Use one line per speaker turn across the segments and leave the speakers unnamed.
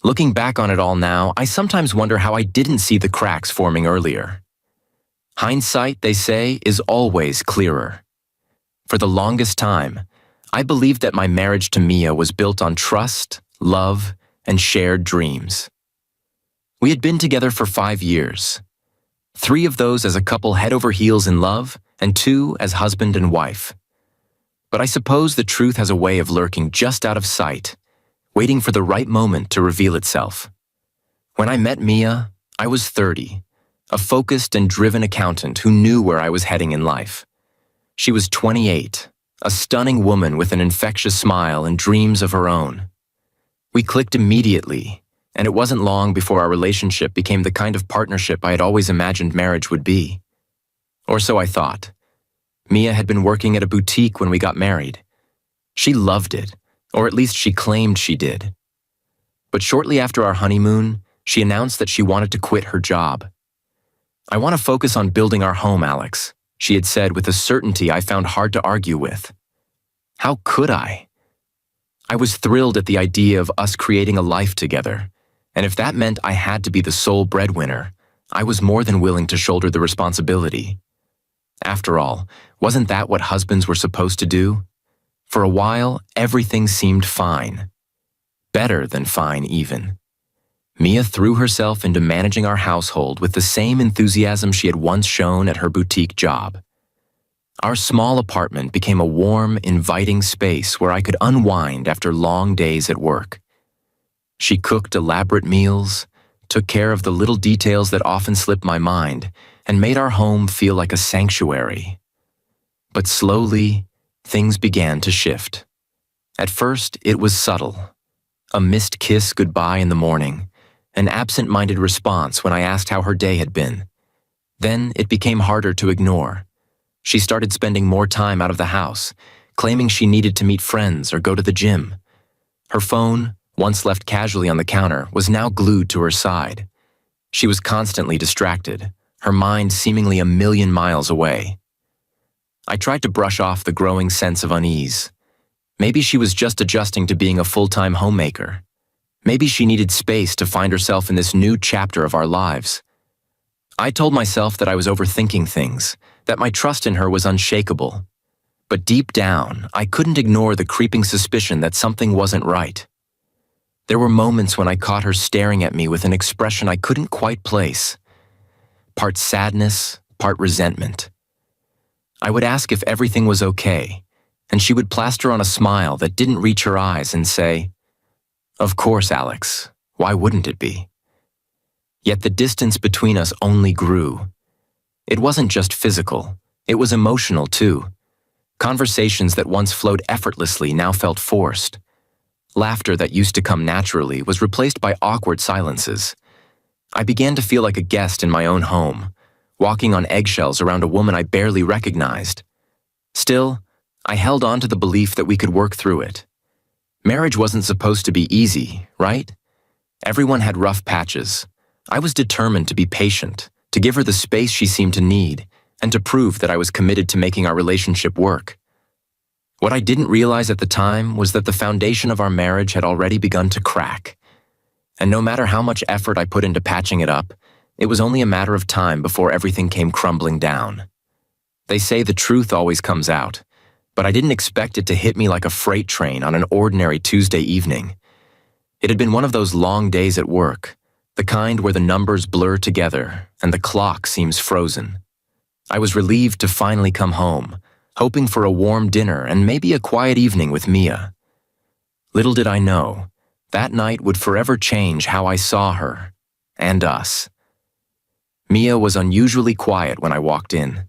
Looking back on it all now, I sometimes wonder how I didn't see the cracks forming earlier. Hindsight, they say, is always clearer. For the longest time, I believed that my marriage to Mia was built on trust, love, and shared dreams. We had been together for 5 years. 3 of those as a couple head over heels in love, and 2 as husband and wife. But I suppose the truth has a way of lurking just out of sight, waiting for the right moment to reveal itself. When I met Mia, I was 30, a focused and driven accountant who knew where I was heading in life. She was 28, a stunning woman with an infectious smile and dreams of her own. We clicked immediately, and it wasn't long before our relationship became the kind of partnership I had always imagined marriage would be. Or so I thought. Mia had been working at a boutique when we got married. She loved it, or at least she claimed she did. But shortly after our honeymoon, she announced that she wanted to quit her job. "I want to focus on building our home, Alex," she had said with a certainty I found hard to argue with. How could I? I was thrilled at the idea of us creating a life together, and if that meant I had to be the sole breadwinner, I was more than willing to shoulder the responsibility. After all, wasn't that what husbands were supposed to do? For a while, everything seemed fine. Better than fine, even. Mia threw herself into managing our household with the same enthusiasm she had once shown at her boutique job. Our small apartment became a warm, inviting space where I could unwind after long days at work. She cooked elaborate meals, took care of the little details that often slipped my mind, and made our home feel like a sanctuary. But slowly, things began to shift. At first, it was subtle. A missed kiss goodbye in the morning, an absent-minded response when I asked how her day had been. Then it became harder to ignore. She started spending more time out of the house, claiming she needed to meet friends or go to the gym. Her phone, once left casually on the counter, was now glued to her side. She was constantly distracted, her mind seemingly a million miles away. I tried to brush off the growing sense of unease. Maybe she was just adjusting to being a full-time homemaker. Maybe she needed space to find herself in this new chapter of our lives. I told myself that I was overthinking things, that my trust in her was unshakable. But deep down, I couldn't ignore the creeping suspicion that something wasn't right. There were moments when I caught her staring at me with an expression I couldn't quite place. Part sadness, part resentment. I would ask if everything was okay, and she would plaster on a smile that didn't reach her eyes and say, "Of course, Alex, why wouldn't it be?" Yet the distance between us only grew. It wasn't just physical, it was emotional too. Conversations that once flowed effortlessly now felt forced. Laughter that used to come naturally was replaced by awkward silences. I began to feel like a guest in my own home, walking on eggshells around a woman I barely recognized. Still, I held on to the belief that we could work through it. Marriage wasn't supposed to be easy, right? Everyone had rough patches. I was determined to be patient, to give her the space she seemed to need, and to prove that I was committed to making our relationship work. What I didn't realize at the time was that the foundation of our marriage had already begun to crack. And no matter how much effort I put into patching it up, it was only a matter of time before everything came crumbling down. They say the truth always comes out, but I didn't expect it to hit me like a freight train on an ordinary Tuesday evening. It had been one of those long days at work, the kind where the numbers blur together and the clock seems frozen. I was relieved to finally come home, hoping for a warm dinner and maybe a quiet evening with Mia. Little did I know, that night would forever change how I saw her, and us. Mia was unusually quiet when I walked in.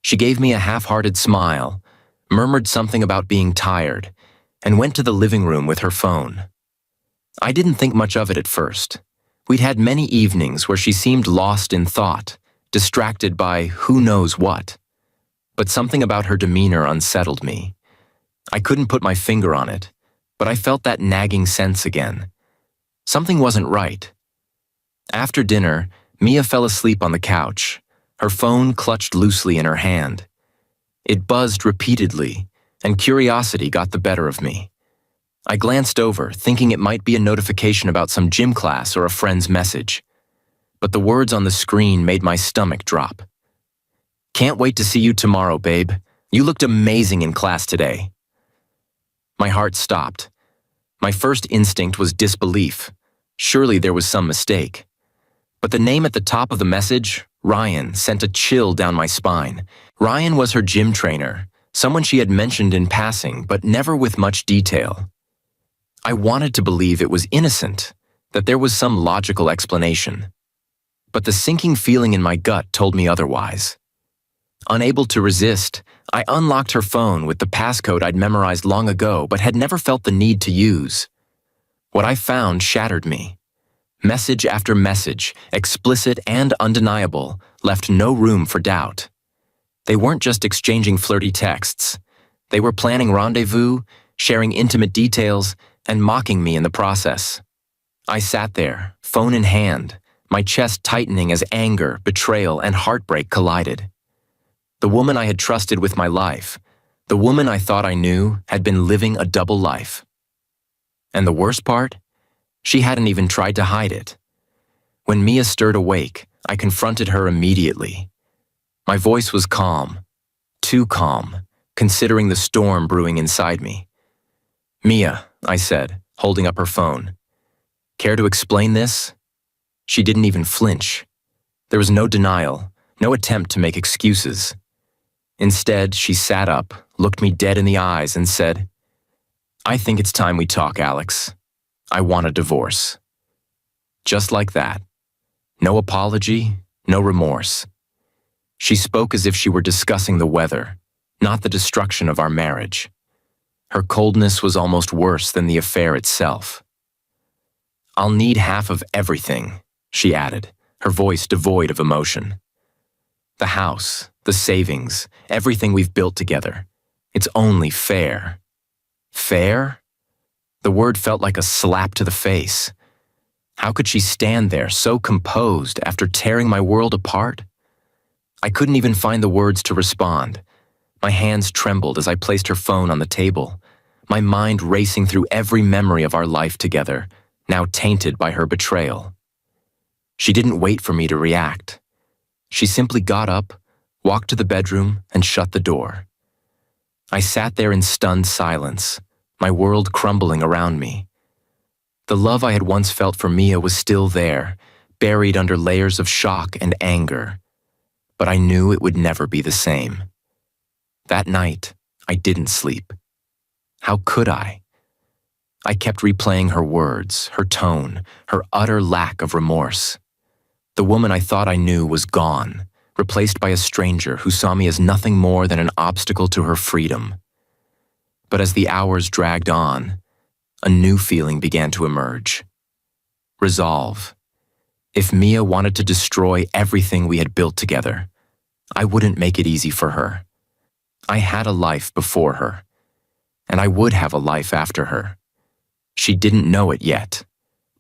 She gave me a half-hearted smile, murmured something about being tired, and went to the living room with her phone. I didn't think much of it at first. We'd had many evenings where she seemed lost in thought, distracted by who knows what. But something about her demeanor unsettled me. I couldn't put my finger on it, but I felt that nagging sense again. Something wasn't right. After dinner, Mia fell asleep on the couch, her phone clutched loosely in her hand. It buzzed repeatedly, and curiosity got the better of me. I glanced over, thinking it might be a notification about some gym class or a friend's message. But the words on the screen made my stomach drop. "Can't wait to see you tomorrow, babe. You looked amazing in class today." My heart stopped. My first instinct was disbelief. Surely there was some mistake. But the name at the top of the message, Ryan, sent a chill down my spine. Ryan was her gym trainer, someone she had mentioned in passing, but never with much detail. I wanted to believe it was innocent, that there was some logical explanation. But the sinking feeling in my gut told me otherwise. Unable to resist, I unlocked her phone with the passcode I'd memorized long ago but had never felt the need to use. What I found shattered me. Message after message, explicit and undeniable, left no room for doubt. They weren't just exchanging flirty texts. They were planning rendezvous, sharing intimate details, and mocking me in the process. I sat there, phone in hand, my chest tightening as anger, betrayal, and heartbreak collided. The woman I had trusted with my life, the woman I thought I knew, had been living a double life. And the worst part? She hadn't even tried to hide it. When Mia stirred awake, I confronted her immediately. My voice was calm, too calm, considering the storm brewing inside me. "Mia," I said, holding up her phone. "Care to explain this?" She didn't even flinch. There was no denial, no attempt to make excuses. Instead, she sat up, looked me dead in the eyes, and said, "I think it's time we talk, Alex. I want a divorce." Just like that. No apology, no remorse. She spoke as if she were discussing the weather, not the destruction of our marriage. Her coldness was almost worse than the affair itself. "I'll need half of everything," she added, her voice devoid of emotion. "The house, the savings, everything we've built together. It's only fair." Fair? The word felt like a slap to the face. How could she stand there so composed after tearing my world apart? I couldn't even find the words to respond. My hands trembled as I placed her phone on the table, my mind racing through every memory of our life together, now tainted by her betrayal. She didn't wait for me to react. She simply got up, walked to the bedroom, and shut the door. I sat there in stunned silence, my world crumbling around me. The love I had once felt for Mia was still there, buried under layers of shock and anger. But I knew it would never be the same. That night, I didn't sleep. How could I? I kept replaying her words, her tone, her utter lack of remorse. The woman I thought I knew was gone, replaced by a stranger who saw me as nothing more than an obstacle to her freedom. But as the hours dragged on, a new feeling began to emerge. Resolve. If Mia wanted to destroy everything we had built together, I wouldn't make it easy for her. I had a life before her, and I would have a life after her. She didn't know it yet,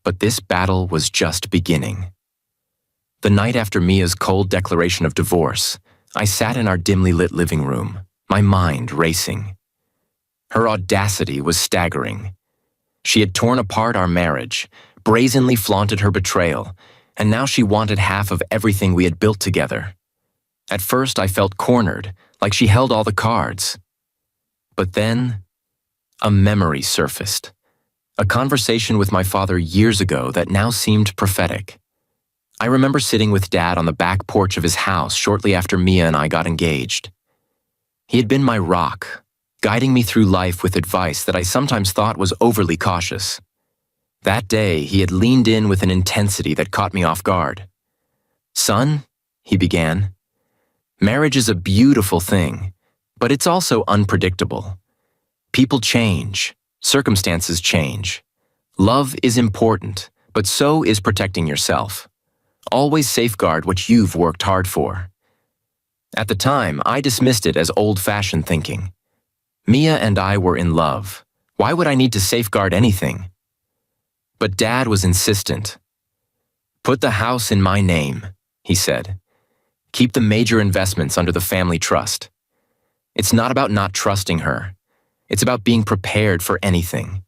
but this battle was just beginning. The night after Mia's cold declaration of divorce, I sat in our dimly lit living room, my mind racing. Her audacity was staggering. She had torn apart our marriage, brazenly flaunted her betrayal, and now she wanted half of everything we had built together. At first, I felt cornered, like she held all the cards. But then, a memory surfaced. A conversation with my father years ago that now seemed prophetic. I remember sitting with Dad on the back porch of his house shortly after Mia and I got engaged. He had been my rock, guiding me through life with advice that I sometimes thought was overly cautious. That day, he had leaned in with an intensity that caught me off guard. "Son," he began, "marriage is a beautiful thing, but it's also unpredictable. People change, circumstances change. Love is important, but so is protecting yourself. Always safeguard what you've worked hard for." At the time, I dismissed it as old-fashioned thinking. Mia and I were in love. Why would I need to safeguard anything? But Dad was insistent. "Put the house in my name," he said. "Keep the major investments under the family trust. It's not about not trusting her. It's about being prepared for anything."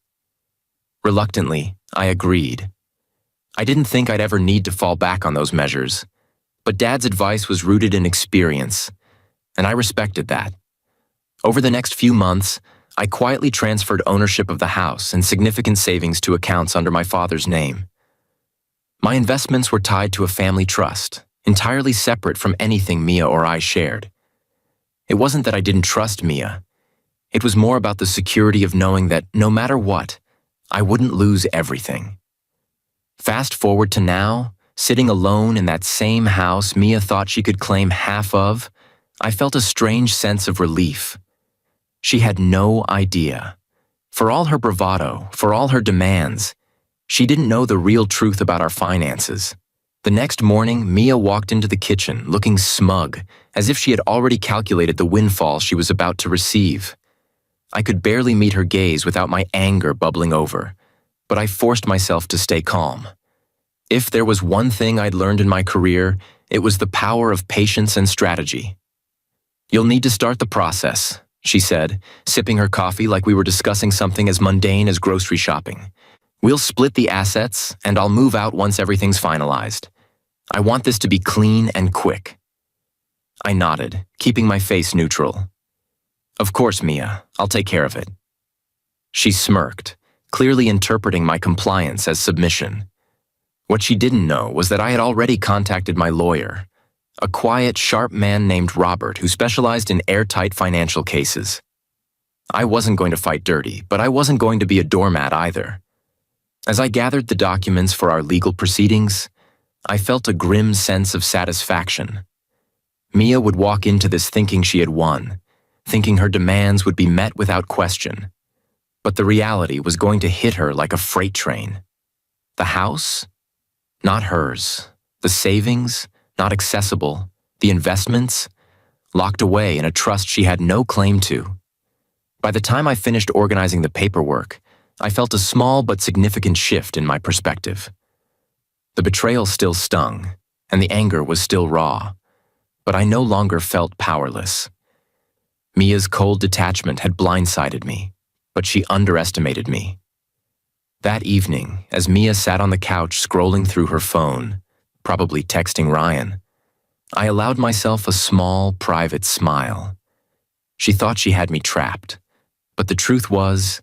Reluctantly, I agreed. I didn't think I'd ever need to fall back on those measures, but Dad's advice was rooted in experience, and I respected that. Over the next few months, I quietly transferred ownership of the house and significant savings to accounts under my father's name. My investments were tied to a family trust, entirely separate from anything Mia or I shared. It wasn't that I didn't trust Mia. It was more about the security of knowing that no matter what, I wouldn't lose everything. Fast forward to now, sitting alone in that same house Mia thought she could claim half of, I felt a strange sense of relief. She had no idea. For all her bravado, for all her demands, she didn't know the real truth about our finances. The next morning, Mia walked into the kitchen looking smug, as if she had already calculated the windfall she was about to receive. I could barely meet her gaze without my anger bubbling over, but I forced myself to stay calm. If there was one thing I'd learned in my career, it was the power of patience and strategy. "You'll need to start the process," she said, sipping her coffee like we were discussing something as mundane as grocery shopping. "We'll split the assets, and I'll move out once everything's finalized. I want this to be clean and quick." I nodded, keeping my face neutral. "Of course, Mia, I'll take care of it." She smirked, clearly interpreting my compliance as submission. What she didn't know was that I had already contacted my lawyer, a quiet, sharp man named Robert who specialized in airtight financial cases. I wasn't going to fight dirty, but I wasn't going to be a doormat either. As I gathered the documents for our legal proceedings, I felt a grim sense of satisfaction. Mia would walk into this thinking she had won, thinking her demands would be met without question. But the reality was going to hit her like a freight train. The house? Not hers. The savings? Not accessible. The investments? Locked away in a trust she had no claim to. By the time I finished organizing the paperwork, I felt a small but significant shift in my perspective. The betrayal still stung, and the anger was still raw, but I no longer felt powerless. Mia's cold detachment had blindsided me, but she underestimated me. That evening, as Mia sat on the couch scrolling through her phone, probably texting Ryan, I allowed myself a small, private smile. She thought she had me trapped, but the truth was,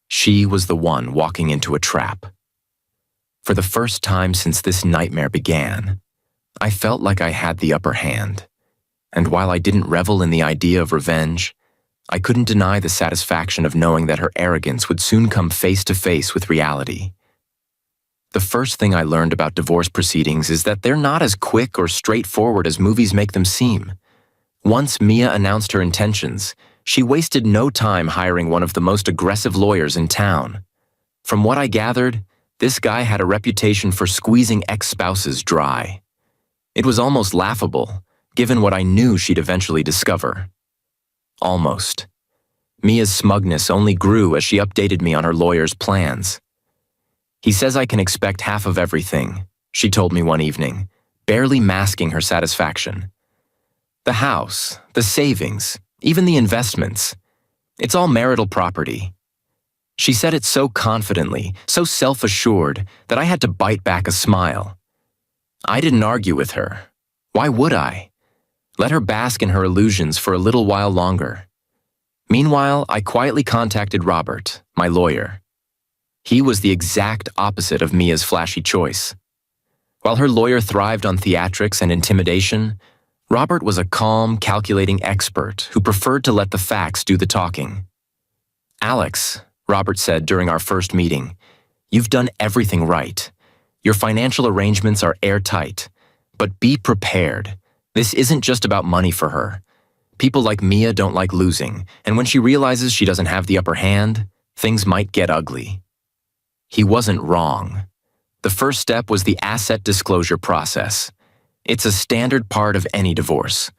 she was the one walking into a trap. For the first time since this nightmare began, I felt like I had the upper hand, and while I didn't revel in the idea of revenge, I couldn't deny the satisfaction of knowing that her arrogance would soon come face to face with reality. The first thing I learned about divorce proceedings is that they're not as quick or straightforward as movies make them seem. Once Mia announced her intentions, she wasted no time hiring one of the most aggressive lawyers in town. From what I gathered, this guy had a reputation for squeezing ex-spouses dry. It was almost laughable, given what I knew she'd eventually discover. Almost. Mia's smugness only grew as she updated me on her lawyer's plans. "He says I can expect half of everything," she told me one evening, barely masking her satisfaction. "The house, the savings, even the investments. It's all marital property." She said it so confidently, so self-assured, that I had to bite back a smile. I didn't argue with her. Why would I? Let her bask in her illusions for a little while longer. Meanwhile, I quietly contacted Robert, my lawyer. He was the exact opposite of Mia's flashy choice. While her lawyer thrived on theatrics and intimidation, Robert was a calm, calculating expert who preferred to let the facts do the talking. "Alex," Robert said during our first meeting, "you've done everything right. Your financial arrangements are airtight. But be prepared. This isn't just about money for her. People like Mia don't like losing, and when she realizes she doesn't have the upper hand, things might get ugly." He wasn't wrong. The first step was the asset disclosure process. It's a standard part of any divorce.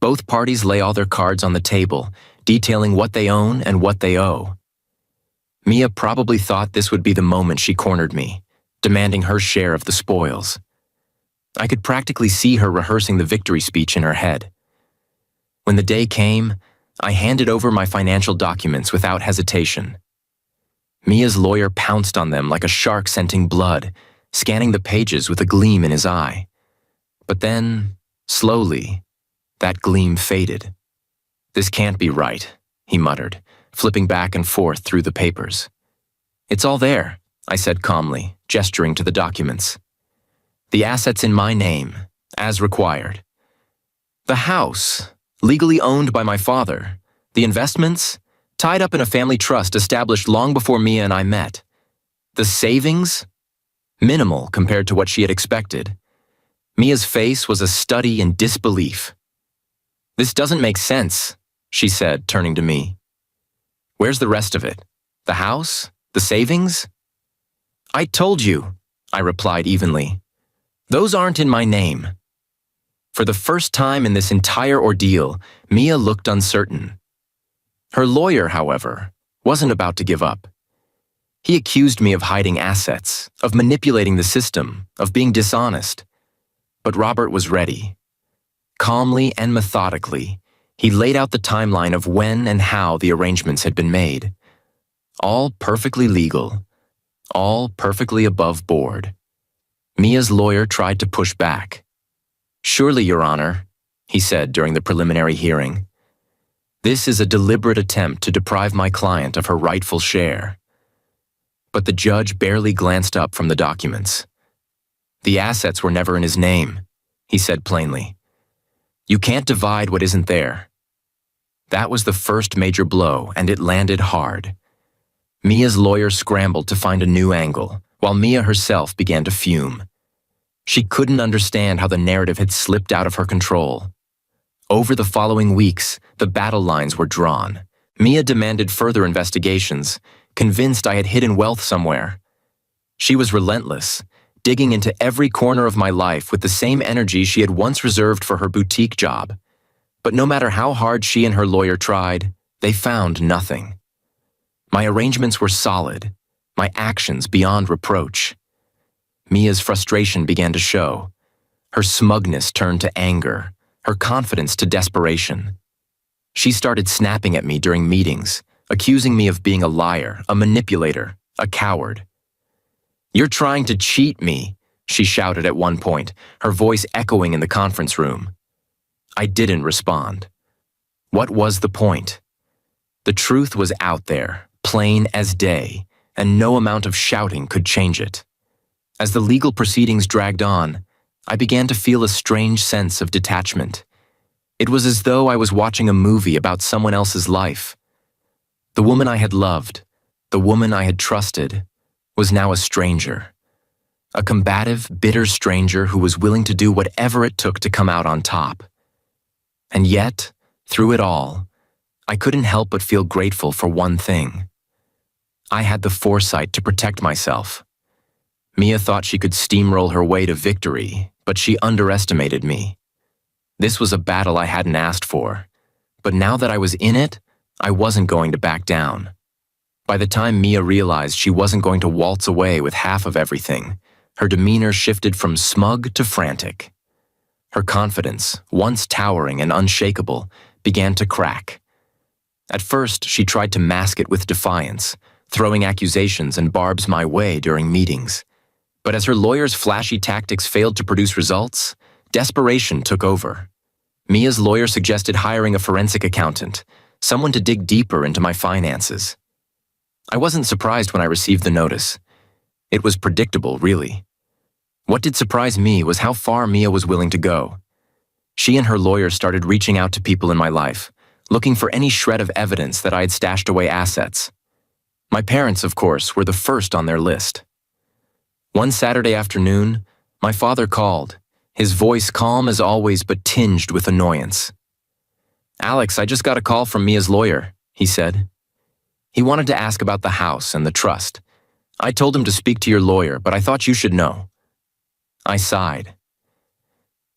Both parties lay all their cards on the table, detailing what they own and what they owe. Mia probably thought this would be the moment she cornered me, demanding her share of the spoils. I could practically see her rehearsing the victory speech in her head. When the day came, I handed over my financial documents without hesitation. Mia's lawyer pounced on them like a shark scenting blood, scanning the pages with a gleam in his eye. But then, slowly, that gleam faded. "This can't be right," he muttered, flipping back and forth through the papers. "It's all there," I said calmly, gesturing to the documents. "The assets in my name, as required. The house, legally owned by my father. The investments, tied up in a family trust established long before Mia and I met. The savings, minimal compared to what she had expected." Mia's face was a study in disbelief. "This doesn't make sense," she said, turning to me. "Where's the rest of it? The house? The savings?" "I told you," I replied evenly. "Those aren't in my name." For the first time in this entire ordeal, Mia looked uncertain. Her lawyer, however, wasn't about to give up. He accused me of hiding assets, of manipulating the system, of being dishonest. But Robert was ready. Calmly and methodically, he laid out the timeline of when and how the arrangements had been made. All perfectly legal, all perfectly above board. Mia's lawyer tried to push back. "Surely, Your Honor," he said during the preliminary hearing, "this is a deliberate attempt to deprive my client of her rightful share." But the judge barely glanced up from the documents. "The assets were never in his name," he said plainly. "You can't divide what isn't there." That was the first major blow, and it landed hard. Mia's lawyer scrambled to find a new angle, while Mia herself began to fume. She couldn't understand how the narrative had slipped out of her control. Over the following weeks, the battle lines were drawn. Mia demanded further investigations, convinced I had hidden wealth somewhere. She was relentless, digging into every corner of my life with the same energy she had once reserved for her boutique job. But no matter how hard she and her lawyer tried, they found nothing. My arrangements were solid, my actions beyond reproach. Mia's frustration began to show. Her smugness turned to anger, her confidence to desperation. She started snapping at me during meetings, accusing me of being a liar, a manipulator, a coward. "You're trying to cheat me," she shouted at one point, her voice echoing in the conference room. I didn't respond. What was the point? The truth was out there, plain as day, and no amount of shouting could change it. As the legal proceedings dragged on, I began to feel a strange sense of detachment. It was as though I was watching a movie about someone else's life. The woman I had loved, the woman I had trusted, was now a stranger. A combative, bitter stranger who was willing to do whatever it took to come out on top. And yet, through it all, I couldn't help but feel grateful for one thing. I had the foresight to protect myself. Mia thought she could steamroll her way to victory, but she underestimated me. This was a battle I hadn't asked for, but now that I was in it, I wasn't going to back down. By the time Mia realized she wasn't going to waltz away with half of everything, her demeanor shifted from smug to frantic. Her confidence, once towering and unshakable, began to crack. At first, she tried to mask it with defiance, throwing accusations and barbs my way during meetings. But as her lawyer's flashy tactics failed to produce results, desperation took over. Mia's lawyer suggested hiring a forensic accountant, someone to dig deeper into my finances. I wasn't surprised when I received the notice. It was predictable, really. What did surprise me was how far Mia was willing to go. She and her lawyer started reaching out to people in my life, looking for any shred of evidence that I had stashed away assets. My parents, of course, were the first on their list. One Saturday afternoon, my father called, his voice calm as always but tinged with annoyance. "Alex, I just got a call from Mia's lawyer," he said. "He wanted to ask about the house and the trust. I told him to speak to your lawyer, but I thought you should know." I sighed.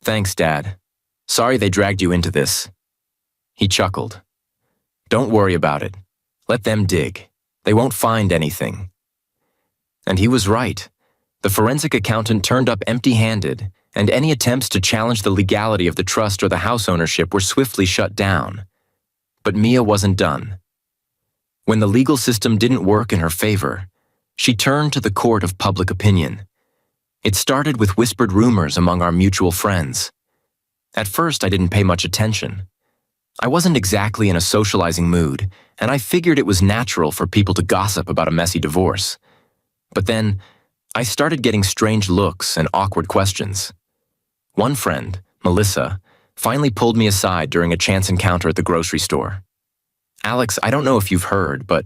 "Thanks, Dad. Sorry they dragged you into this." He chuckled. "Don't worry about it. Let them dig. They won't find anything." And he was right. The forensic accountant turned up empty-handed, and any attempts to challenge the legality of the trust or the house ownership were swiftly shut down. But Mia wasn't done. When the legal system didn't work in her favor, she turned to the court of public opinion. It started with whispered rumors among our mutual friends. At first, I didn't pay much attention. I wasn't exactly in a socializing mood, and I figured it was natural for people to gossip about a messy divorce. But then, I started getting strange looks and awkward questions. One friend, Melissa, finally pulled me aside during a chance encounter at the grocery store. "Alex, I don't know if you've heard, but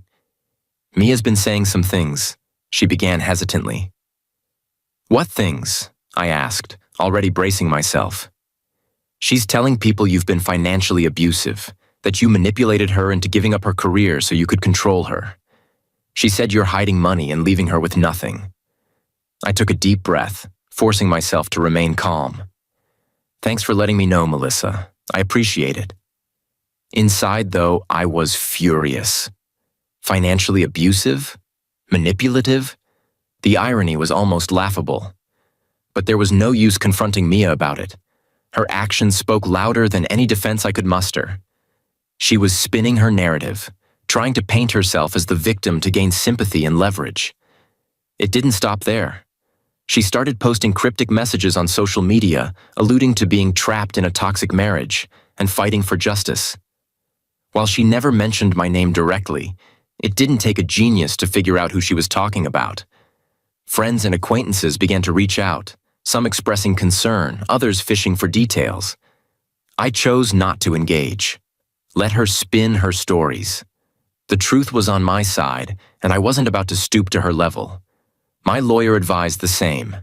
Mia's been saying some things," she began hesitantly. "What things?" I asked, already bracing myself. "She's telling people you've been financially abusive, that you manipulated her into giving up her career so you could control her. She said you're hiding money and leaving her with nothing." I took a deep breath, forcing myself to remain calm. "Thanks for letting me know, Melissa. I appreciate it." Inside, though, I was furious. Financially abusive? Manipulative? The irony was almost laughable. But there was no use confronting Mia about it. Her actions spoke louder than any defense I could muster. She was spinning her narrative, trying to paint herself as the victim to gain sympathy and leverage. It didn't stop there. She started posting cryptic messages on social media, alluding to being trapped in a toxic marriage and fighting for justice. While she never mentioned my name directly, it didn't take a genius to figure out who she was talking about. Friends and acquaintances began to reach out, some expressing concern, others fishing for details. I chose not to engage. Let her spin her stories. The truth was on my side, and I wasn't about to stoop to her level. My lawyer advised the same.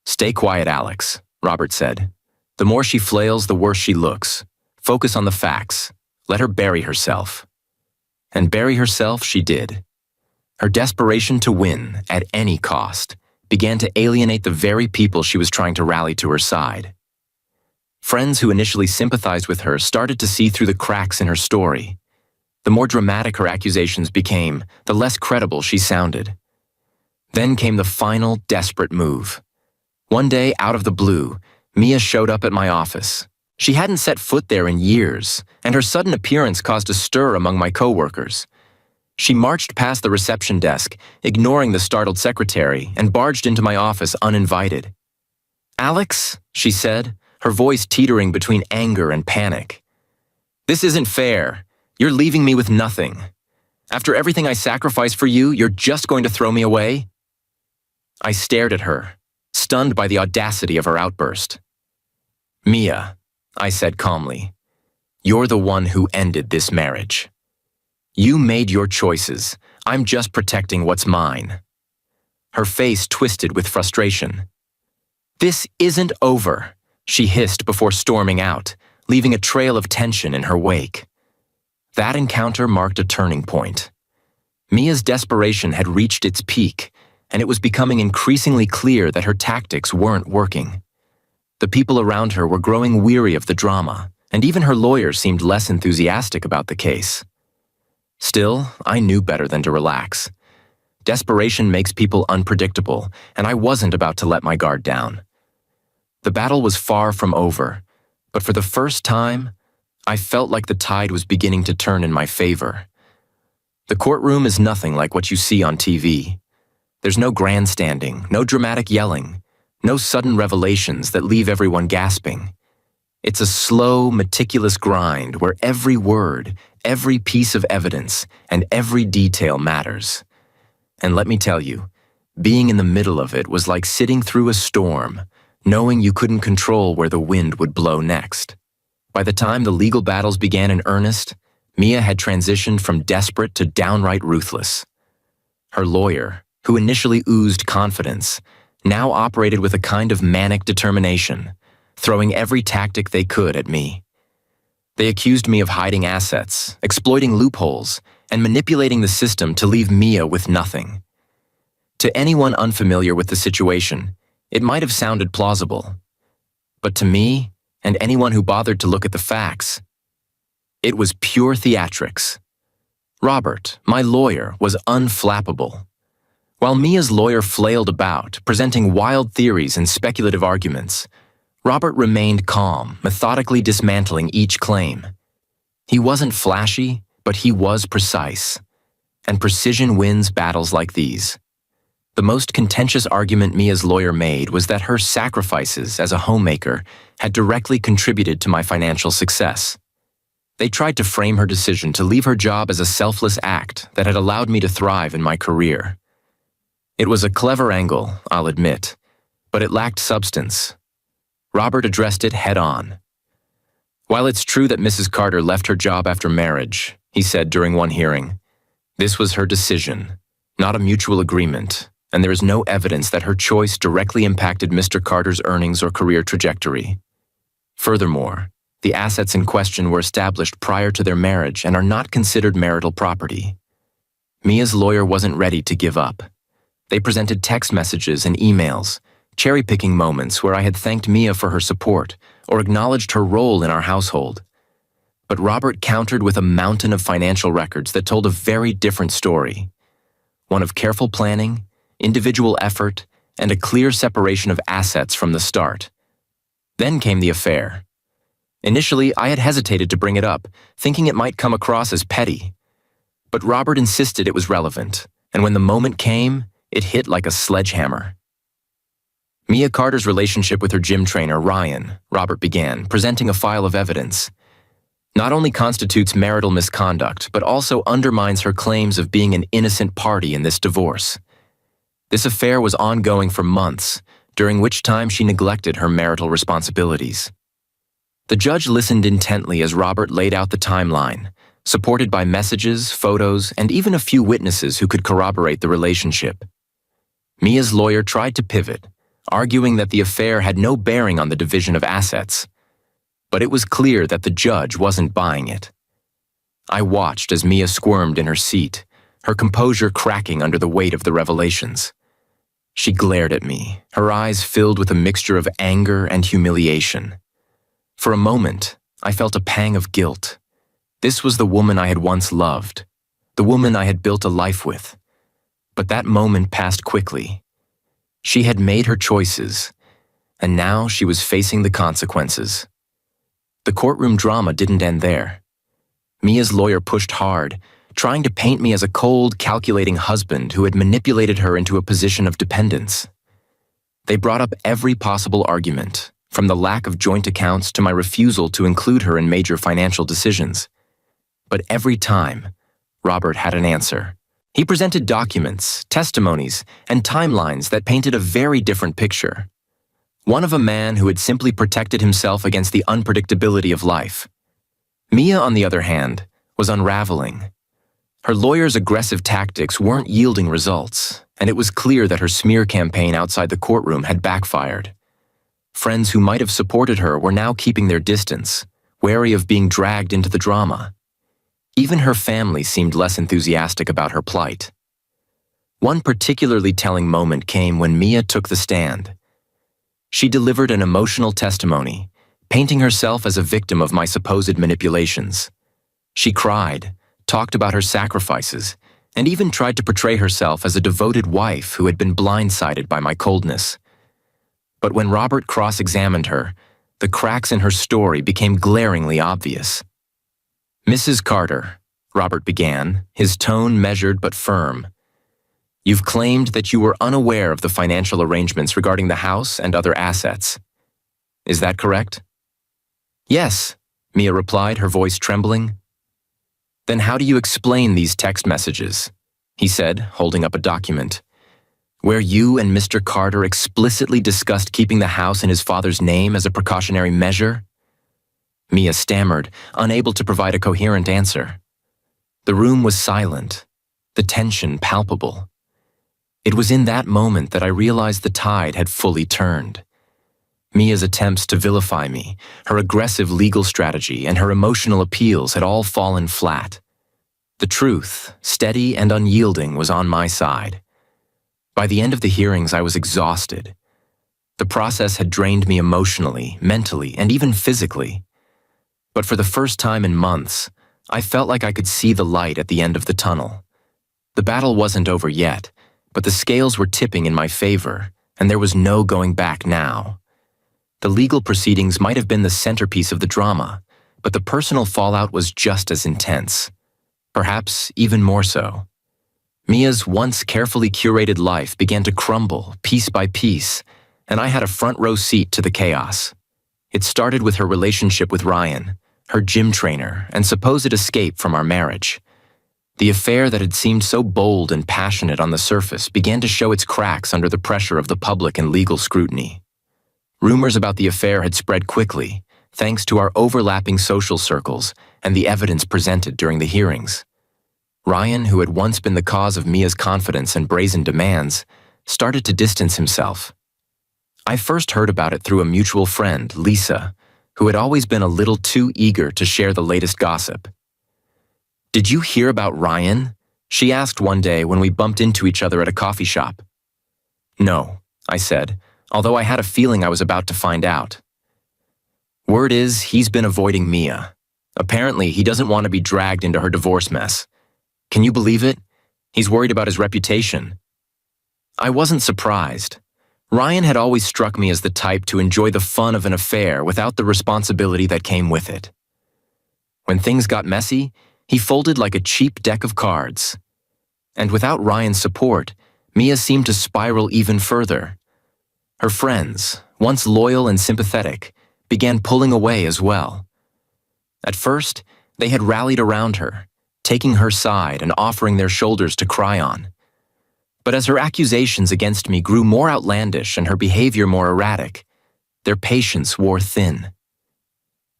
"Stay quiet, Alex," Robert said. "The more she flails, the worse she looks. Focus on the facts. Let her bury herself." And bury herself she did. Her desperation to win, at any cost, began to alienate the very people she was trying to rally to her side. Friends who initially sympathized with her started to see through the cracks in her story. The more dramatic her accusations became, the less credible she sounded. Then came the final, desperate move. One day, out of the blue, Mia showed up at my office. She hadn't set foot there in years, and her sudden appearance caused a stir among my coworkers. She marched past the reception desk, ignoring the startled secretary, and barged into my office uninvited. "Alex," she said, her voice teetering between anger and panic. "This isn't fair. You're leaving me with nothing. After everything I sacrificed for you, you're just going to throw me away?" I stared at her, stunned by the audacity of her outburst. "Mia," I said calmly, "you're the one who ended this marriage. You made your choices. I'm just protecting what's mine." Her face twisted with frustration. "This isn't over," she hissed before storming out, leaving a trail of tension in her wake. That encounter marked a turning point. Mia's desperation had reached its peak, and it was becoming increasingly clear that her tactics weren't working. The people around her were growing weary of the drama, and even her lawyer seemed less enthusiastic about the case. Still, I knew better than to relax. Desperation makes people unpredictable, and I wasn't about to let my guard down. The battle was far from over, but for the first time, I felt like the tide was beginning to turn in my favor. The courtroom is nothing like what you see on TV. There's no grandstanding, no dramatic yelling, no sudden revelations that leave everyone gasping. It's a slow, meticulous grind where every word, every piece of evidence, and every detail matters. And let me tell you, being in the middle of it was like sitting through a storm, knowing you couldn't control where the wind would blow next. By the time the legal battles began in earnest, Mia had transitioned from desperate to downright ruthless. Her lawyer, who initially oozed confidence, now operated with a kind of manic determination, throwing every tactic they could at me. They accused me of hiding assets, exploiting loopholes, and manipulating the system to leave Mia with nothing. To anyone unfamiliar with the situation, it might have sounded plausible. But to me, and anyone who bothered to look at the facts, it was pure theatrics. Robert, my lawyer, was unflappable. While Mia's lawyer flailed about, presenting wild theories and speculative arguments, Robert remained calm, methodically dismantling each claim. He wasn't flashy, but he was precise. and precision wins battles like these. The most contentious argument Mia's lawyer made was that her sacrifices as a homemaker had directly contributed to my financial success. They tried to frame her decision to leave her job as a selfless act that had allowed me to thrive in my career. It was a clever angle, I'll admit, but it lacked substance. Robert addressed it head-on. While it's true that Mrs. Carter left her job after marriage, he said during one hearing, this was her decision, not a mutual agreement, and there is no evidence that her choice directly impacted Mr. Carter's earnings or career trajectory. Furthermore, the assets in question were established prior to their marriage and are not considered marital property. Mia's lawyer wasn't ready to give up. They presented text messages and emails, cherry-picking moments where I had thanked Mia for her support or acknowledged her role in our household. But Robert countered with a mountain of financial records that told a very different story. One of careful planning, individual effort, and a clear separation of assets from the start. Then came the affair. Initially, I had hesitated to bring it up, thinking it might come across as petty. But Robert insisted it was relevant, and when the moment came, it hit like a sledgehammer. Mia Carter's relationship with her gym trainer, Ryan, Robert began, presenting a file of evidence. Not only constitutes marital misconduct, but also undermines her claims of being an innocent party in this divorce. This affair was ongoing for months, during which time she neglected her marital responsibilities. The judge listened intently as Robert laid out the timeline, supported by messages, photos, and even a few witnesses who could corroborate the relationship. Mia's lawyer tried to pivot, arguing that the affair had no bearing on the division of assets. But it was clear that the judge wasn't buying it. I watched as Mia squirmed in her seat, her composure cracking under the weight of the revelations. She glared at me, her eyes filled with a mixture of anger and humiliation. For a moment, I felt a pang of guilt. This was the woman I had once loved, the woman I had built a life with. But that moment passed quickly. She had made her choices, and now she was facing the consequences. The courtroom drama didn't end there. Mia's lawyer pushed hard, trying to paint me as a cold, calculating husband who had manipulated her into a position of dependence. They brought up every possible argument, from the lack of joint accounts to my refusal to include her in major financial decisions. But every time, Robert had an answer. He presented documents, testimonies, and timelines that painted a very different picture. One of a man who had simply protected himself against the unpredictability of life. Mia, on the other hand, was unraveling. Her lawyer's aggressive tactics weren't yielding results, and it was clear that her smear campaign outside the courtroom had backfired. Friends who might have supported her were now keeping their distance, wary of being dragged into the drama. Even her family seemed less enthusiastic about her plight. One particularly telling moment came when Mia took the stand. She delivered an emotional testimony, painting herself as a victim of my supposed manipulations. She cried, talked about her sacrifices, and even tried to portray herself as a devoted wife who had been blindsided by my coldness. But when Robert cross-examined her, the cracks in her story became glaringly obvious. Mrs. Carter, Robert began, his tone measured but firm. You've claimed that you were unaware of the financial arrangements regarding the house and other assets. Is that correct? Yes, Mia replied, her voice trembling. Then how do you explain these text messages? He said, holding up a document, where you and Mr. Carter explicitly discussed keeping the house in his father's name as a precautionary measure? Mia stammered, unable to provide a coherent answer. The room was silent, the tension palpable. It was in that moment that I realized the tide had fully turned. Mia's attempts to vilify me, her aggressive legal strategy, and her emotional appeals had all fallen flat. The truth, steady and unyielding, was on my side. By the end of the hearings, I was exhausted. The process had drained me emotionally, mentally, and even physically. But for the first time in months, I felt like I could see the light at the end of the tunnel. The battle wasn't over yet, but the scales were tipping in my favor, and there was no going back now. The legal proceedings might have been the centerpiece of the drama, but the personal fallout was just as intense. Perhaps even more so. Mia's once carefully curated life began to crumble piece by piece, and I had a front row seat to the chaos. It started with her relationship with Ryan, her gym trainer, and supposed escape from our marriage. The affair that had seemed so bold and passionate on the surface began to show its cracks under the pressure of the public and legal scrutiny. Rumors about the affair had spread quickly, thanks to our overlapping social circles and the evidence presented during the hearings. Ryan, who had once been the cause of Mia's confidence and brazen demands, started to distance himself. I first heard about it through a mutual friend, Lisa, who had always been a little too eager to share the latest gossip. "Did you hear about Ryan?" she asked one day when we bumped into each other at a coffee shop. "No," I said, although I had a feeling I was about to find out. "Word is he's been avoiding Mia. Apparently, he doesn't want to be dragged into her divorce mess. Can you believe it? He's worried about his reputation." I wasn't surprised. Ryan had always struck me as the type to enjoy the fun of an affair without the responsibility that came with it. When things got messy, he folded like a cheap deck of cards. And without Ryan's support, Mia seemed to spiral even further. Her friends, once loyal and sympathetic, began pulling away as well. At first, they had rallied around her, taking her side and offering their shoulders to cry on. But as her accusations against me grew more outlandish and her behavior more erratic, their patience wore thin.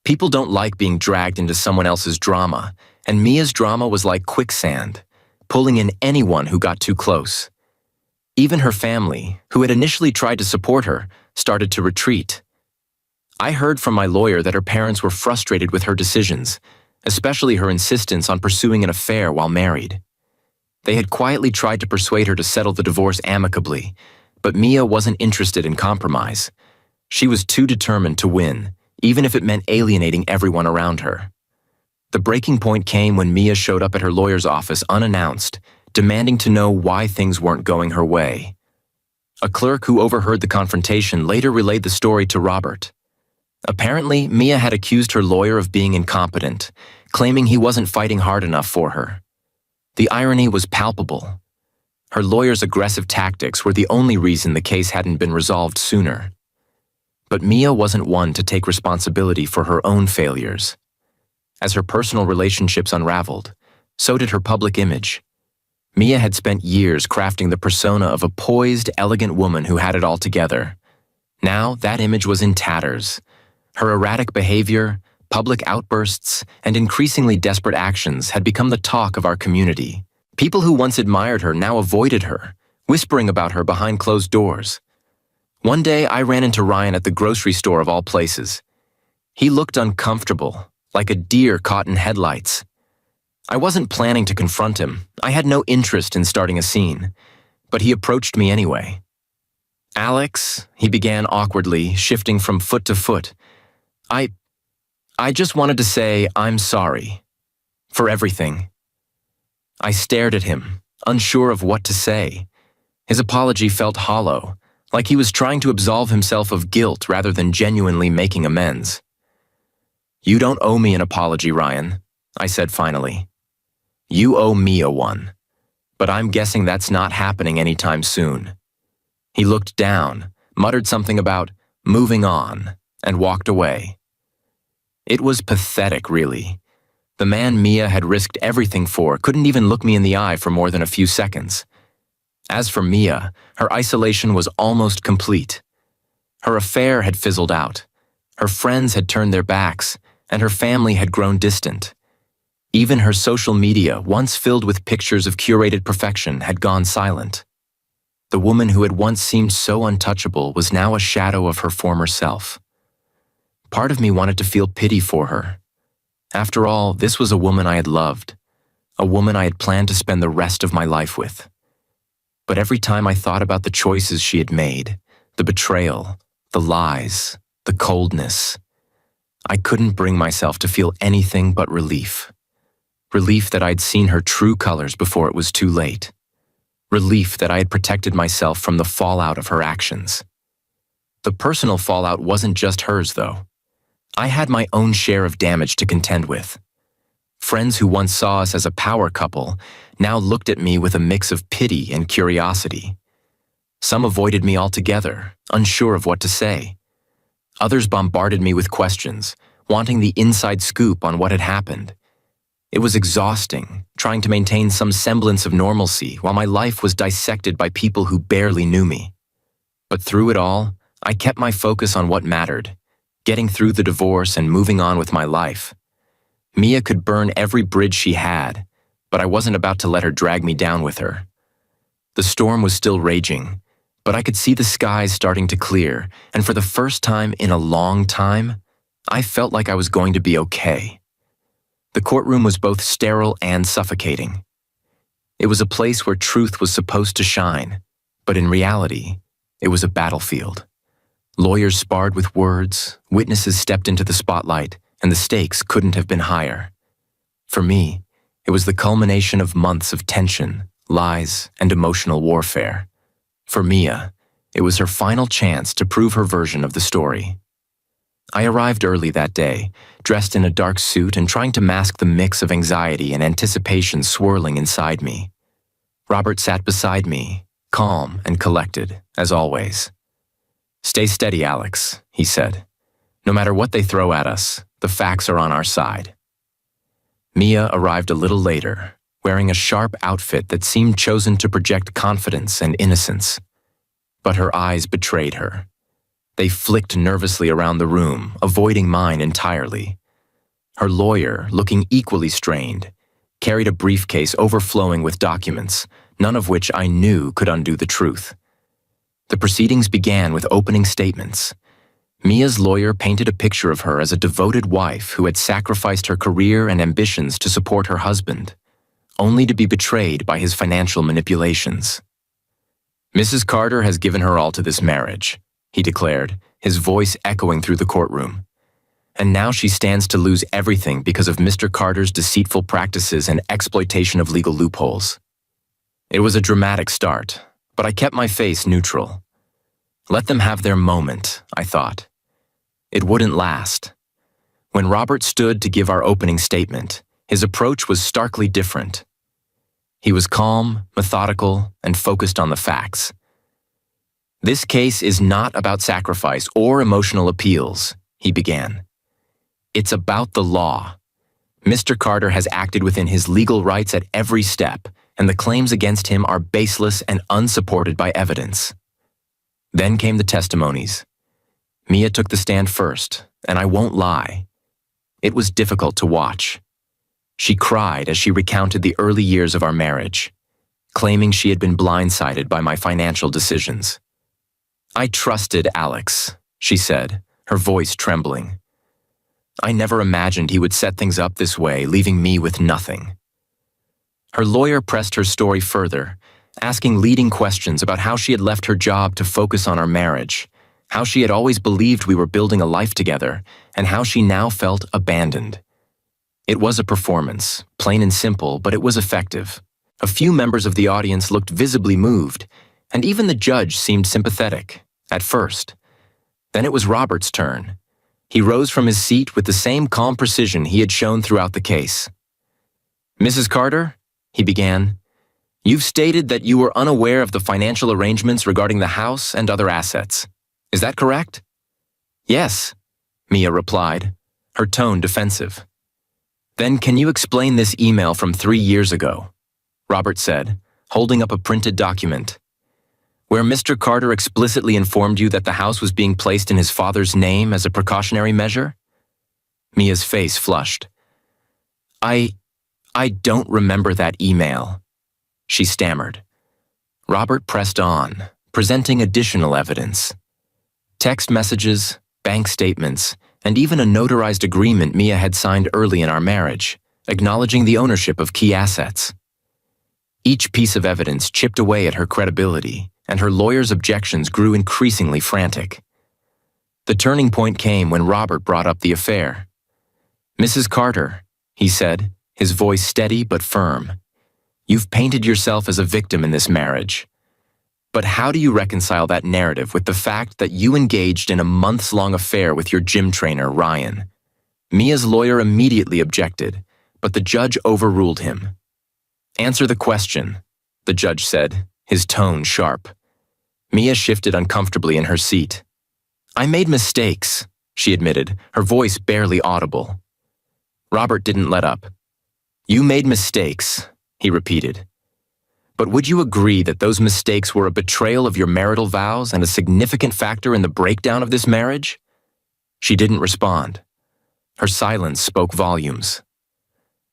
People don't like being dragged into someone else's drama, and Mia's drama was like quicksand, pulling in anyone who got too close. Even her family, who had initially tried to support her, started to retreat. I heard from my lawyer that her parents were frustrated with her decisions, especially her insistence on pursuing an affair while married. They had quietly tried to persuade her to settle the divorce amicably, but Mia wasn't interested in compromise. She was too determined to win, even if it meant alienating everyone around her. The breaking point came when Mia showed up at her lawyer's office unannounced, demanding to know why things weren't going her way. A clerk who overheard the confrontation later relayed the story to Robert. Apparently, Mia had accused her lawyer of being incompetent, claiming he wasn't fighting hard enough for her. The irony was palpable. Her lawyer's aggressive tactics were the only reason the case hadn't been resolved sooner. But Mia wasn't one to take responsibility for her own failures. As her personal relationships unraveled, so did her public image. Mia had spent years crafting the persona of a poised, elegant woman who had it all together. Now, that image was in tatters. Her erratic behavior, public outbursts, and increasingly desperate actions had become the talk of our community. People who once admired her now avoided her, whispering about her behind closed doors. One day, I ran into Ryan at the grocery store of all places. He looked uncomfortable, like a deer caught in headlights. I wasn't planning to confront him. I had no interest in starting a scene, but he approached me anyway. "Alex," he began awkwardly, shifting from foot to foot. I just wanted to say I'm sorry. For everything." I stared at him, unsure of what to say. His apology felt hollow, like he was trying to absolve himself of guilt rather than genuinely making amends. "You don't owe me an apology, Ryan," I said finally. "You owe me a one, but I'm guessing that's not happening anytime soon." He looked down, muttered something about moving on, and walked away. It was pathetic, really. The man Mia had risked everything for couldn't even look me in the eye for more than a few seconds. As for Mia, her isolation was almost complete. Her affair had fizzled out. Her friends had turned their backs, and her family had grown distant. Even her social media, once filled with pictures of curated perfection, had gone silent. The woman who had once seemed so untouchable was now a shadow of her former self. Part of me wanted to feel pity for her. After all, this was a woman I had loved, a woman I had planned to spend the rest of my life with. But every time I thought about the choices she had made, the betrayal, the lies, the coldness, I couldn't bring myself to feel anything but relief. Relief that I'd seen her true colors before it was too late. Relief that I had protected myself from the fallout of her actions. The personal fallout wasn't just hers, though. I had my own share of damage to contend with. friends who once saw us as a power couple now looked at me with a mix of pity and curiosity. Some avoided me altogether, unsure of what to say. Others bombarded me with questions, wanting the inside scoop on what had happened. It was exhausting, trying to maintain some semblance of normalcy while my life was dissected by people who barely knew me. But through it all, I kept my focus on what mattered, getting through the divorce and moving on with my life. Mia could burn every bridge she had, but I wasn't about to let her drag me down with her. The storm was still raging, but I could see the skies starting to clear, and for the first time in a long time, I felt like I was going to be okay. The courtroom was both sterile and suffocating. It was a place where truth was supposed to shine, but in reality, it was a battlefield. Lawyers sparred with words, witnesses stepped into the spotlight, and the stakes couldn't have been higher. For me, it was the culmination of months of tension, lies, and emotional warfare. For Mia, it was her final chance to prove her version of the story. I arrived early that day, dressed in a dark suit and trying to mask the mix of anxiety and anticipation swirling inside me. Robert sat beside me, calm and collected, as always. "Stay steady, Alex," he said. "No matter what they throw at us, the facts are on our side." Mia arrived a little later, wearing a sharp outfit that seemed chosen to project confidence and innocence. But her eyes betrayed her. They flicked nervously around the room, avoiding mine entirely. Her lawyer, looking equally strained, carried a briefcase overflowing with documents, none of which I knew could undo the truth. The proceedings began with opening statements. Mia's lawyer painted a picture of her as a devoted wife who had sacrificed her career and ambitions to support her husband, only to be betrayed by his financial manipulations. "Mrs. Carter has given her all to this marriage," he declared, his voice echoing through the courtroom. "And now she stands to lose everything because of Mr. Carter's deceitful practices and exploitation of legal loopholes." It was a dramatic start, but I kept my face neutral. Let them have their moment, I thought. It wouldn't last. When Robert stood to give our opening statement, his approach was starkly different. He was calm, methodical, and focused on the facts. "This case is not about sacrifice or emotional appeals," he began. "It's about the law. Mr. Carter has acted within his legal rights at every step, and the claims against him are baseless and unsupported by evidence." Then came the testimonies. Mia took the stand first, and I won't lie. It was difficult to watch. She cried as she recounted the early years of our marriage, claiming she had been blindsided by my financial decisions. "I trusted Alex," she said, her voice trembling. "I never imagined he would set things up this way, leaving me with nothing." Her lawyer pressed her story further, asking leading questions about how she had left her job to focus on our marriage, how she had always believed we were building a life together, and how she now felt abandoned. It was a performance, plain and simple, but it was effective. A few members of the audience looked visibly moved, and even the judge seemed sympathetic, at first. Then it was Robert's turn. He rose from his seat with the same calm precision he had shown throughout the case. "Mrs. Carter," he began, "you've stated that you were unaware of the financial arrangements regarding the house and other assets. Is that correct?" "Yes," Mia replied, her tone defensive. "Then can you explain this email from 3 years ago?" Robert said, holding up a printed document, "where Mr. Carter explicitly informed you that the house was being placed in his father's name as a precautionary measure?" Mia's face flushed. I don't remember that email," she stammered. Robert pressed on, presenting additional evidence. Text messages, bank statements, and even a notarized agreement Mia had signed early in our marriage, acknowledging the ownership of key assets. Each piece of evidence chipped away at her credibility, and her lawyer's objections grew increasingly frantic. The turning point came when Robert brought up the affair. "Mrs. Carter," he said, his voice steady but firm, "you've painted yourself as a victim in this marriage. But how do you reconcile that narrative with the fact that you engaged in a months-long affair with your gym trainer, Ryan?" Mia's lawyer immediately objected, But the judge overruled him. "Answer the question," the judge said, his tone sharp. Mia shifted uncomfortably in her seat. "I made mistakes," she admitted, her voice barely audible. Robert didn't let up. "You made mistakes," he repeated. "But would you agree that those mistakes were a betrayal of your marital vows and a significant factor in the breakdown of this marriage?" She didn't respond. Her silence spoke volumes.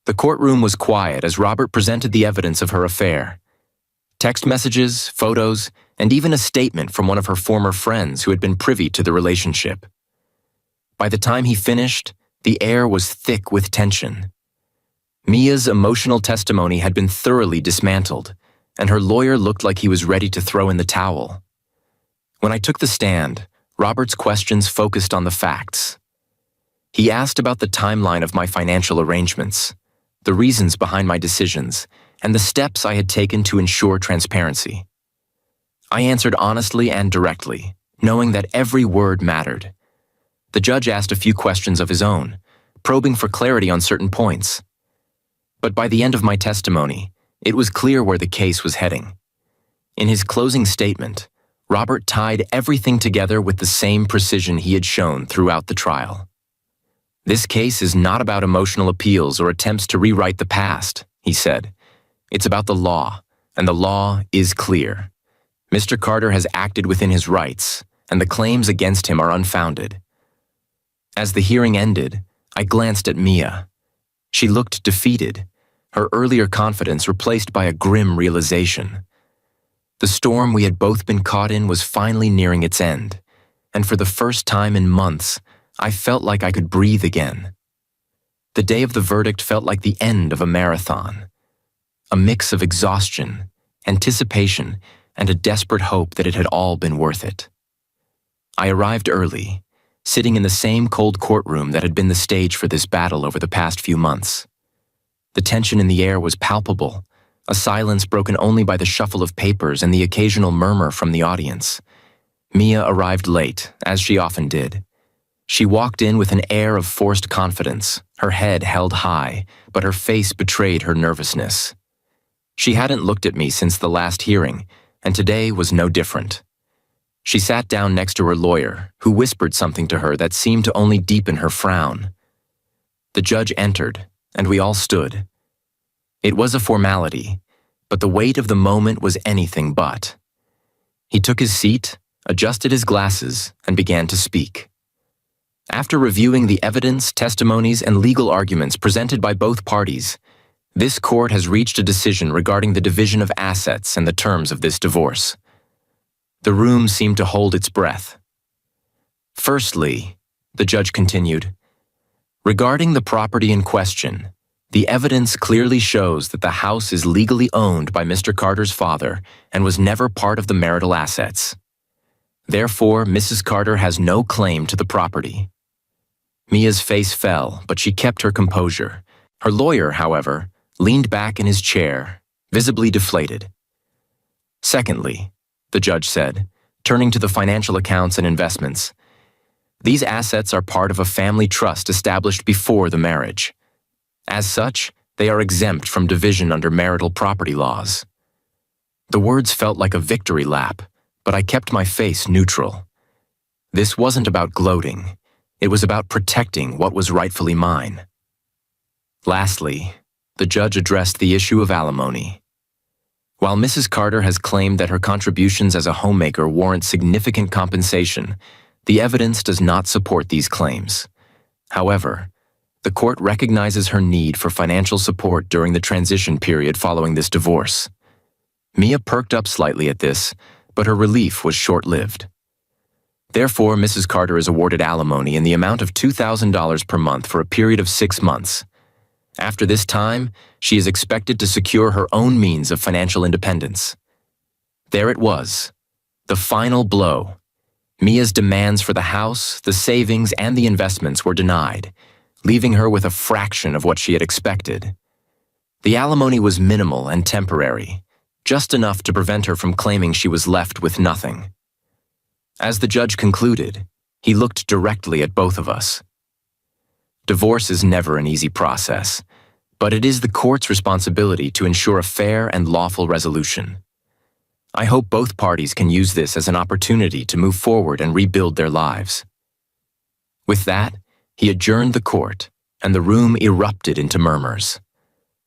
The courtroom was quiet as Robert presented the evidence of her affair. Text messages, photos, and even a statement from one of her former friends who had been privy to the relationship. By the time he finished, the air was thick with tension. Mia's emotional testimony had been thoroughly dismantled, and her lawyer looked like he was ready to throw in the towel. When I took the stand, Robert's questions focused on the facts. He asked about the timeline of my financial arrangements, the reasons behind my decisions, and the steps I had taken to ensure transparency. I answered honestly and directly, knowing that every word mattered. The judge asked a few questions of his own, probing for clarity on certain points. But by the end of my testimony, it was clear where the case was heading. In his closing statement, Robert tied everything together with the same precision he had shown throughout the trial. "This case is not about emotional appeals or attempts to rewrite the past," he said. "It's about the law, and the law is clear. Mr. Carter has acted within his rights, and the claims against him are unfounded." As the hearing ended, I glanced at Mia. She looked defeated, her earlier confidence replaced by a grim realization. The storm we had both been caught in was finally nearing its end, and for the first time in months, I felt like I could breathe again. The day of the verdict felt like the end of a marathon, a mix of exhaustion, anticipation, and a desperate hope that it had all been worth it. I arrived early, sitting in the same cold courtroom that had been the stage for this battle over the past few months. The tension in the air was palpable, a silence broken only by the shuffle of papers and the occasional murmur from the audience. Mia arrived late, as she often did. She walked in with an air of forced confidence, her head held high, but her face betrayed her nervousness. She hadn't looked at me since the last hearing, and today was no different. She sat down next to her lawyer, who whispered something to her that seemed to only deepen her frown. The judge entered, and we all stood. It was a formality, but the weight of the moment was anything but. He took his seat, adjusted his glasses, and began to speak. After reviewing the evidence, testimonies, and legal arguments presented by both parties, this court has reached a decision regarding the division of assets and the terms of this divorce. The room seemed to hold its breath. "Firstly," the judge continued, "regarding the property in question, the evidence clearly shows that the house is legally owned by Mr. Carter's father and was never part of the marital assets. Therefore, Mrs. Carter has no claim to the property." Mia's face fell, but she kept her composure. Her lawyer, however, leaned back in his chair, visibly deflated. "Secondly," the judge said, turning to the financial accounts and investments, "these assets are part of a family trust established before the marriage. As such, they are exempt from division under marital property laws." The words felt like a victory lap, but I kept my face neutral. This wasn't about gloating. It was about protecting what was rightfully mine. Lastly, the judge addressed the issue of alimony. While Mrs. Carter has claimed that her contributions as a homemaker warrant significant compensation, the evidence does not support these claims. However, the court recognizes her need for financial support during the transition period following this divorce. Mia perked up slightly at this, but her relief was short-lived. Therefore, Mrs. Carter is awarded alimony in the amount of $2,000 per month for a period of 6 months. After this time, she is expected to secure her own means of financial independence. There it was, the final blow. Mia's demands for the house, the savings, and the investments were denied, leaving her with a fraction of what she had expected. The alimony was minimal and temporary, just enough to prevent her from claiming she was left with nothing. As the judge concluded, he looked directly at both of us. Divorce is never an easy process, But it is the court's responsibility to ensure a fair and lawful resolution. I hope both parties can use this as an opportunity to move forward and rebuild their lives." With that, he adjourned the court, and the room erupted into murmurs.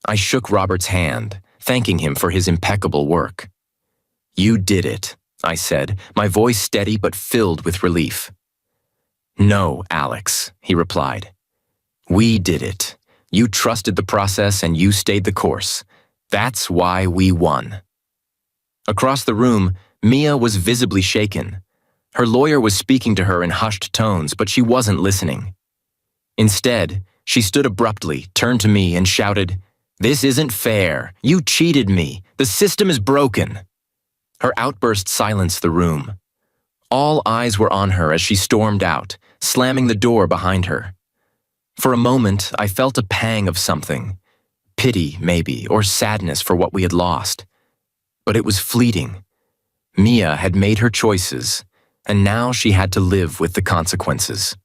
I shook Robert's hand, thanking him for his impeccable work. "You did it," I said, my voice steady but filled with relief. "No, Alex," he replied. "We did it. You trusted the process and you stayed the course. That's why we won." Across the room, Mia was visibly shaken. Her lawyer was speaking to her in hushed tones, but she wasn't listening. Instead, she stood abruptly, turned to me, and shouted, "This isn't fair. You cheated me. The system is broken." Her outburst silenced the room. All eyes were on her as she stormed out, slamming the door behind her. For a moment, I felt a pang of something. Pity, maybe, or sadness for what we had lost. But it was fleeting. Mia had made her choices, and now she had to live with the consequences.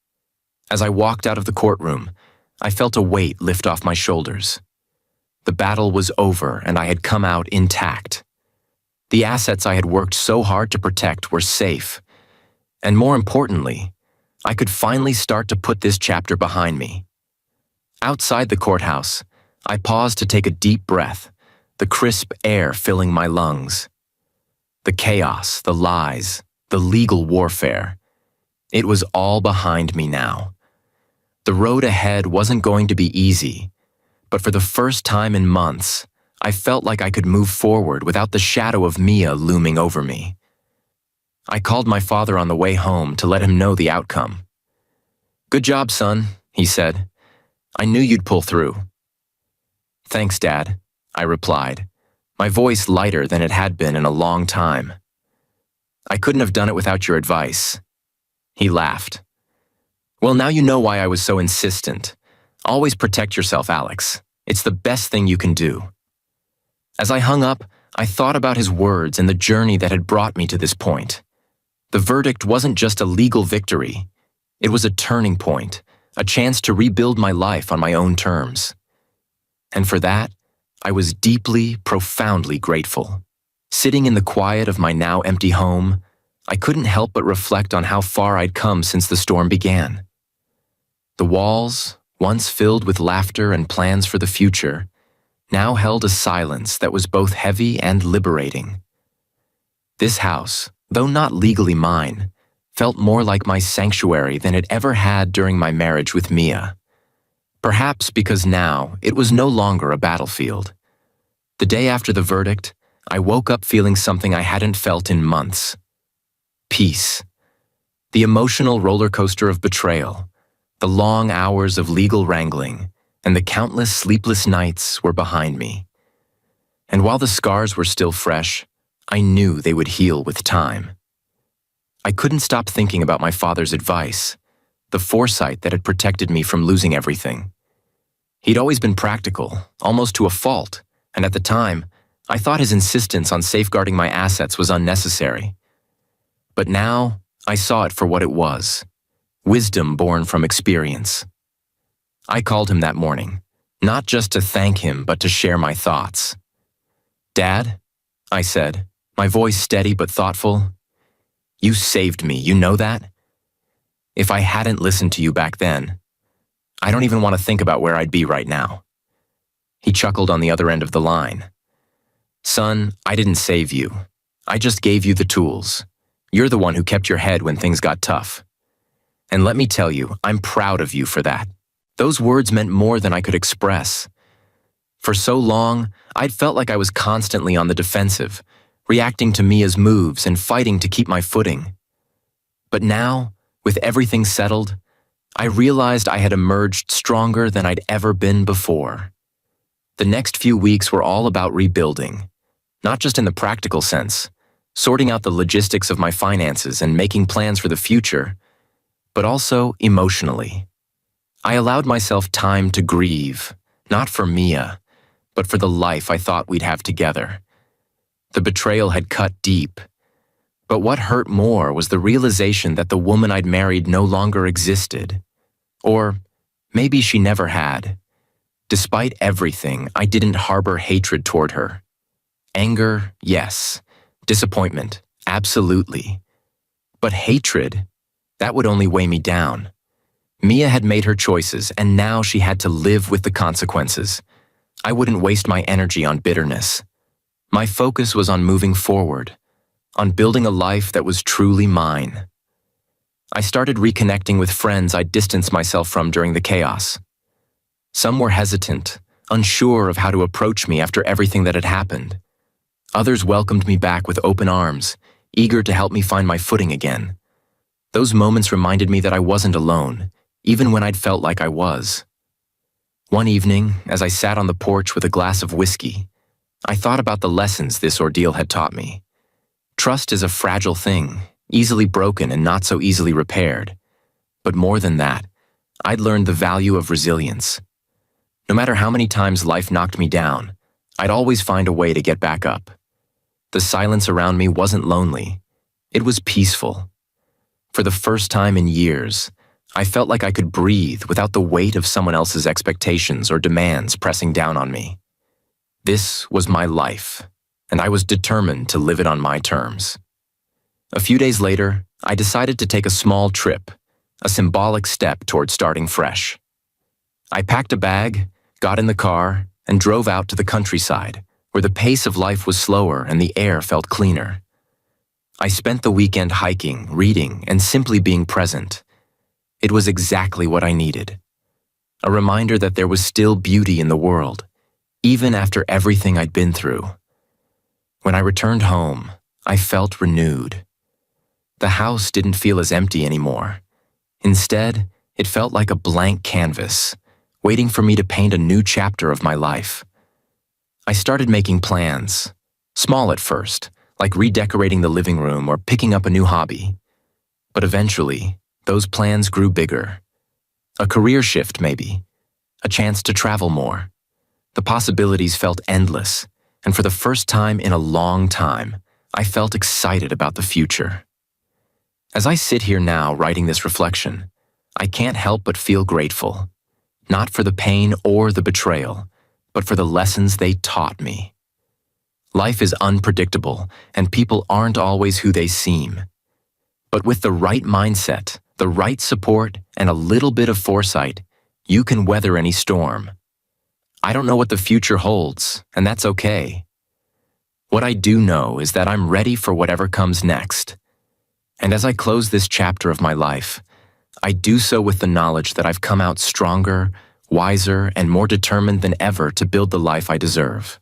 As I walked out of the courtroom, I felt a weight lift off my shoulders. The battle was over, and I had come out intact. The assets I had worked so hard to protect were safe. And more importantly, I could finally start to put this chapter behind me. Outside the courthouse, I paused to take a deep breath, the crisp air filling my lungs. The chaos, the lies, the legal warfare. It was all behind me now. The road ahead wasn't going to be easy, but for the first time in months, I felt like I could move forward without the shadow of Mia looming over me. I called my father on the way home to let him know the outcome. "Good job, son," he said. "I knew you'd pull through." "Thanks, Dad," I replied, my voice lighter than it had been in a long time. "I couldn't have done it without your advice." He laughed. "Well, now you know why I was so insistent. Always protect yourself, Alex. It's the best thing you can do." As I hung up, I thought about his words and the journey that had brought me to this point. The verdict wasn't just a legal victory. It was a turning point, a chance to rebuild my life on my own terms. And for that, I was deeply, profoundly grateful. Sitting in the quiet of my now empty home, I couldn't help but reflect on how far I'd come since the storm began. The walls, once filled with laughter and plans for the future, now held a silence that was both heavy and liberating. This house, though not legally mine, felt more like my sanctuary than it ever had during my marriage with Mia. Perhaps because now it was no longer a battlefield. The day after the verdict, I woke up feeling something I hadn't felt in months. Peace. The emotional roller coaster of betrayal, the long hours of legal wrangling, and the countless sleepless nights were behind me. And while the scars were still fresh, I knew they would heal with time. I couldn't stop thinking about my father's advice, the foresight that had protected me from losing everything. He'd always been practical, almost to a fault, and at the time, I thought his insistence on safeguarding my assets was unnecessary. But now, I saw it for what it was, wisdom born from experience. I called him that morning, not just to thank him, but to share my thoughts. "Dad," I said, my voice steady but thoughtful, "you saved me, you know that? If I hadn't listened to you back then, I don't even want to think about where I'd be right now." He chuckled on the other end of the line. "Son, I didn't save you. I just gave you the tools. You're the one who kept your head when things got tough. And let me tell you, I'm proud of you for that." Those words meant more than I could express. For so long, I'd felt like I was constantly on the defensive, reacting to Mia's moves and fighting to keep my footing. But now, with everything settled, I realized I had emerged stronger than I'd ever been before. The next few weeks were all about rebuilding, not just in the practical sense, sorting out the logistics of my finances and making plans for the future, but also emotionally. I allowed myself time to grieve, not for Mia, but for the life I thought we'd have together. The betrayal had cut deep, but what hurt more was the realization that the woman I'd married no longer existed. Or maybe she never had. Despite everything, I didn't harbor hatred toward her. Anger, yes. Disappointment, absolutely. But hatred, that would only weigh me down. Mia had made her choices, and now she had to live with the consequences. I wouldn't waste my energy on bitterness. My focus was on moving forward, on building a life that was truly mine. I started reconnecting with friends I'd distanced myself from during the chaos. Some were hesitant, unsure of how to approach me after everything that had happened. Others welcomed me back with open arms, eager to help me find my footing again. Those moments reminded me that I wasn't alone, even when I'd felt like I was. One evening, as I sat on the porch with a glass of whiskey, I thought about the lessons this ordeal had taught me. Trust is a fragile thing, easily broken and not so easily repaired. But more than that, I'd learned the value of resilience. No matter how many times life knocked me down, I'd always find a way to get back up. The silence around me wasn't lonely. It was peaceful. For the first time in years, I felt like I could breathe without the weight of someone else's expectations or demands pressing down on me. This was my life, and I was determined to live it on my terms. A few days later, I decided to take a small trip, a symbolic step toward starting fresh. I packed a bag, got in the car, and drove out to the countryside, where the pace of life was slower and the air felt cleaner. I spent the weekend hiking, reading, and simply being present. It was exactly what I needed. A reminder that there was still beauty in the world, even after everything I'd been through. When I returned home, I felt renewed. The house didn't feel as empty anymore. Instead, it felt like a blank canvas, waiting for me to paint a new chapter of my life. I started making plans, small at first, like redecorating the living room or picking up a new hobby. But eventually, those plans grew bigger. A career shift, maybe. A chance to travel more. The possibilities felt endless, and for the first time in a long time, I felt excited about the future. As I sit here now writing this reflection, I can't help but feel grateful. Not for the pain or the betrayal, but for the lessons they taught me. Life is unpredictable, and people aren't always who they seem. But with the right mindset, the right support, and a little bit of foresight, you can weather any storm. I don't know what the future holds, and that's okay. What I do know is that I'm ready for whatever comes next. And as I close this chapter of my life, I do so with the knowledge that I've come out stronger, wiser, and more determined than ever to build the life I deserve.